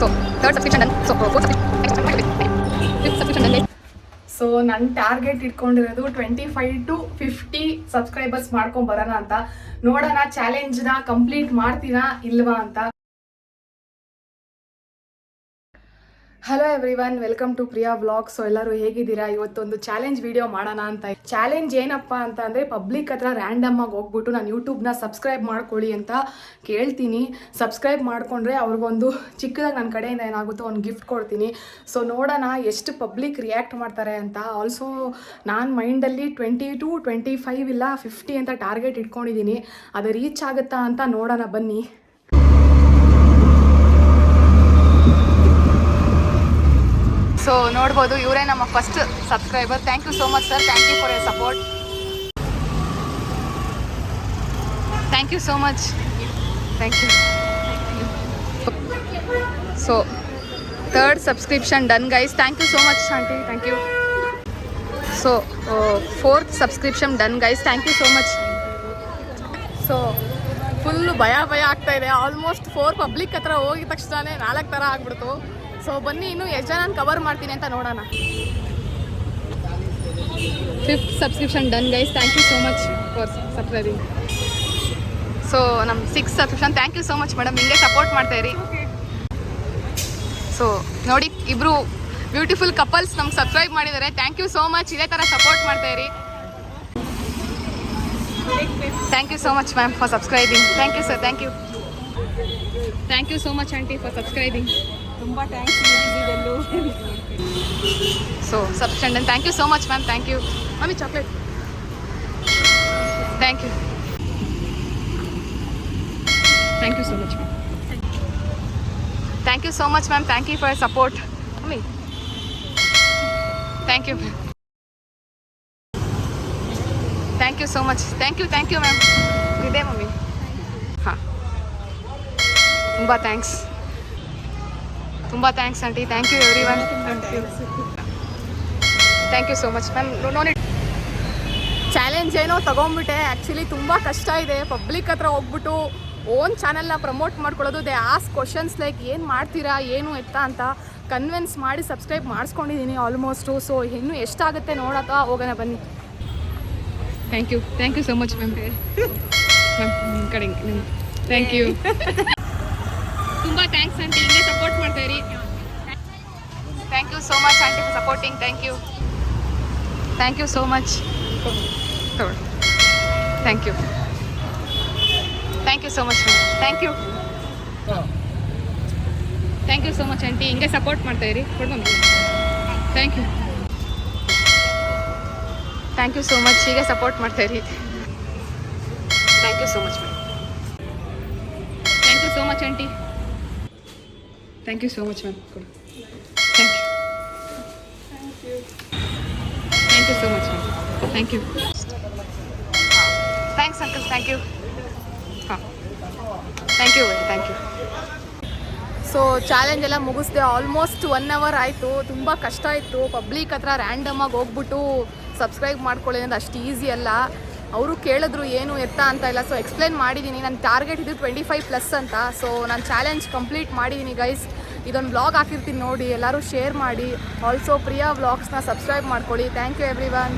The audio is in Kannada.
So third subscription done. So fourth subscription done. So ನನ್ನ ಟಾರ್ಗೆಟ್ ಇಟ್ಕೊಂಡಿರೋದು 25 to 50 ಸಬ್ಸ್ಕ್ರೈಬರ್ಸ್ ಮಾಡ್ಕೊಂಡು ಬರೋಣ ಅಂತ. ನೋಡೋಣ ಚಾಲೆಂಜ್ನ ಕಂಪ್ಲೀಟ್ ಮಾಡ್ತೀನಾ ಇಲ್ವಾ ಅಂತ. Hello everyone, welcome to Priya vlog. So ಎಲ್ಲರೂ ಹೇಗಿದ್ದೀರಾ? ಇವತ್ತೊಂದು ಚಾಲೆಂಜ್ ವಿಡಿಯೋ ಮಾಡೋಣ ಅಂತ. ಚಾಲೆಂಜ್ ಏನಪ್ಪ ಅಂತ ಅಂದರೆ ಪಬ್ಲಿಕ್ ಹತ್ರ ರ್ಯಾಂಡಮ್ ಆಗಿ ಹೋಗ್ಬಿಟ್ಟು ನಾನು ಯೂಟ್ಯೂಬ್ನ ಸಬ್ಸ್ಕ್ರೈಬ್ ಮಾಡ್ಕೊಳ್ಳಿ ಅಂತ ಕೇಳ್ತೀನಿ. ಸಬ್ಸ್ಕ್ರೈಬ್ ಮಾಡಿಕೊಂಡ್ರೆ ಅವ್ರಿಗೊಂದು ಚಿಕ್ಕದಾಗಿ ನನ್ನ ಕಡೆಯಿಂದ ಏನಾಗುತ್ತೋ ಒಂದು ಗಿಫ್ಟ್ ಕೊಡ್ತೀನಿ. ಸೊ ನೋಡೋಣ ಎಷ್ಟು ಪಬ್ಲಿಕ್ ರಿಯಾಕ್ಟ್ ಮಾಡ್ತಾರೆ ಅಂತ. ಆಲ್ಸೋ ನಾನು ಮೈಂಡಲ್ಲಿ 20 to 25 ಇಲ್ಲ 50 ಅಂತ ಟಾರ್ಗೆಟ್ ಇಟ್ಕೊಂಡಿದ್ದೀನಿ. ಅದು ರೀಚ್ ಆಗುತ್ತಾ ಅಂತ ನೋಡೋಣ ಬನ್ನಿ. ಸೊ ನೋಡ್ಬೋದು, ಇವರೇ ನಮ್ಮ first subscriber. Thank you so much sir. Thank you for your support. Thank you so much. Thank you. So third subscription done guys. Thank you so much aunty. Thank you. So fourth subscription done guys. Thank you so much. So full ಭಯ ಆಗ್ತಾಯಿದೆ. ಆಲ್ಮೋಸ್ಟ್ 4 ಪಬ್ಲಿಕ್ ಹತ್ರ ಹೋಗಿದ ತಕ್ಷಣ 4 ಥರ ಆಗ್ಬಿಡ್ತು. ಸೊ ಬನ್ನಿ, ಇನ್ನೂ ಎಷ್ಟು ಜನ ಕವರ್ ಮಾಡ್ತೀನಿ ಅಂತ ನೋಡೋಣ. 5th subscription done guys. Thank you so much for subscribing. So ನಮ್ಮ 6th subscription. Thank you so much madam, ಹಿಂಗೆ ಸಪೋರ್ಟ್ ಮಾಡ್ತಾಯಿರಿ. ಸೊ ನೋಡಿ, ಇಬ್ಬರು ಬ್ಯೂಟಿಫುಲ್ ಕಪಲ್ಸ್ ನಮ್ಗೆ ಸಬ್ಸ್ಕ್ರೈಬ್ ಮಾಡಿದ್ದಾರೆ. Thank you so much. ಇದೇ ಥರ ಸಪೋರ್ಟ್ ಮಾಡ್ತಾಯಿರಿ. Thank you so much ma'am for subscribing. Thank you sir. Thank you. Thank you so much aunty for subscribing. ತುಂಬ thanks. So subscription thank you so much ma'am. Thank you mummy. Chocolate. Thank you. Thank you so much ma'am. Thank you so much ma'am. Thank you for support mummy. Thank you. Thank you so much. Thank you ma'am. ಇದೆ ಮಮ್ಮಿ. ಹಾಂ, ತುಂಬ ಥ್ಯಾಂಕ್ಸ್. ತುಂಬ thanks aunty. Thank you everyone. Thank you so much ma'am. ನೋಡಿ, ಚಾಲೆಂಜ್ ಏನೋ ತೊಗೊಂಡ್ಬಿಟ್ಟೆ. ಆ್ಯಕ್ಚುಲಿ ತುಂಬ ಕಷ್ಟ ಇದೆ. ಪಬ್ಲಿಕ್ ಹತ್ರ ಹೋಗ್ಬಿಟ್ಟು ಓನ್ ಚಾನಲ್ನ ಪ್ರಮೋಟ್ ಮಾಡ್ಕೊಳ್ಳೋದು. ದೇ ಆಸ್ಕ್ ಕ್ವಶನ್ಸ್ ಲೈಕ್ ಏನು ಮಾಡ್ತೀರಾ, ಏನು ಎತ್ತ ಅಂತ ಕನ್ವಿನ್ಸ್ ಮಾಡಿ ಸಬ್ಸ್ಕ್ರೈಬ್ ಮಾಡಿಸ್ಕೊಂಡಿದ್ದೀನಿ ಆಲ್ಮೋಸ್ಟು. ಸೊ ಇನ್ನೂ ಎಷ್ಟಾಗುತ್ತೆ ನೋಡೋಕೆ ಹೋಗೋಣ ಬನ್ನಿ. Thank you so much ma'am. Ma'am ಕಡೆ ಥ್ಯಾಂಕ್ ಯು. ತುಂಬ ಥ್ಯಾಂಕ್ಸ್ ಆಂಟಿ, ಹಿಂಗೆ ಸಪೋರ್ಟ್ ಮಾಡ್ತಾಯಿರಿ. Thank you so much aunty for supporting. Thank you so much. Thank you so much ma'am. Thank you so much aunty, ಹಿಂಗೆ ಸಪೋರ್ಟ್ ಮಾಡ್ತಾಯಿರಿ. ಕೊಡ್ಬಂದು. ಥ್ಯಾಂಕ್ ಯು ಸೋ ಮಚ್, ಹೀಗೆ ಸಪೋರ್ಟ್ ಮಾಡ್ತಾಯಿರಿ. Thank you so much ma'am. Thank you so much aunty. Thank you so much ma'am. ಕೊಡು. Thank you so much ma'am. Thank you. Thanks uncle. Thank you. ಹಾಂ, ಥ್ಯಾಂಕ್ ಯು. ಸೊ ಚಾಲೆಂಜ್ ಎಲ್ಲ ಮುಗಿಸ್ದೆ. ಆಲ್ಮೋಸ್ಟ್ 1 hour ಆಯಿತು. ತುಂಬ ಕಷ್ಟ ಇತ್ತು. ಪಬ್ಲಿಕ್ ಹತ್ರ ರ್ಯಾಂಡಮಾಗಿ ಹೋಗ್ಬಿಟ್ಟು ಸಬ್ಸ್ಕ್ರೈಬ್ ಮಾಡ್ಕೊಳ್ಳಿ ಅಂತ ಅಷ್ಟು ಈಸಿ ಅಲ್ಲ. ಅವರು ಕೇಳಿದ್ರು ಏನು ಎತ್ತ ಅಂತ ಇಲ್ಲ. ಸೊ ಎಕ್ಸ್ಪ್ಲೇನ್ ಮಾಡಿದ್ದೀನಿ. ನನ್ನ ಟಾರ್ಗೆಟ್ ಇದು 25+ ಅಂತ. ಸೊ ನಾನು ಚಾಲೆಂಜ್ ಕಂಪ್ಲೀಟ್ ಮಾಡಿದ್ದೀನಿ ಗೈಸ್. ಇದೊಂದು ಬ್ಲಾಗ್ ಹಾಕಿರ್ತೀನಿ ನೋಡಿ, ಎಲ್ಲರೂ ಶೇರ್ ಮಾಡಿ. ಆಲ್ಸೋ ಪ್ರಿಯಾ ವ್ಲಾಗ್ಸ್ನ ಸಬ್ಸ್ಕ್ರೈಬ್ ಮಾಡ್ಕೊಳ್ಳಿ. Thank you every one.